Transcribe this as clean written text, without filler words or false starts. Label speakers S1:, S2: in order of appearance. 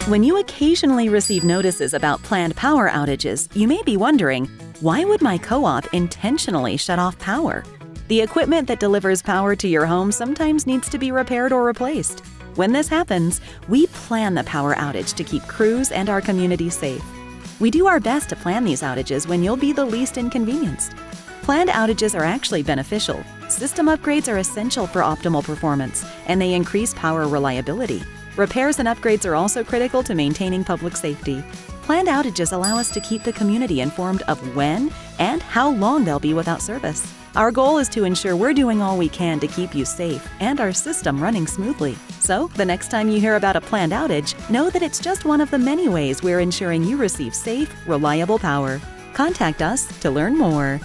S1: When you occasionally receive notices about planned power outages, you may be wondering, why would my co-op intentionally shut off power? The equipment that delivers power to your home sometimes needs to be repaired or replaced. When this happens, we plan the power outage to keep crews and our community safe. We do our best to plan these outages when you'll be the least inconvenienced. Planned outages are actually beneficial. System upgrades are essential for optimal performance, and they increase power reliability. Repairs and upgrades are also critical to maintaining public safety. Planned outages allow us to keep the community informed of when and how long they'll be without service. Our goal is to ensure we're doing all we can to keep you safe and our system running smoothly. So, the next time you hear about a planned outage, know that it's just one of the many ways we're ensuring you receive safe, reliable power. Contact us to learn more.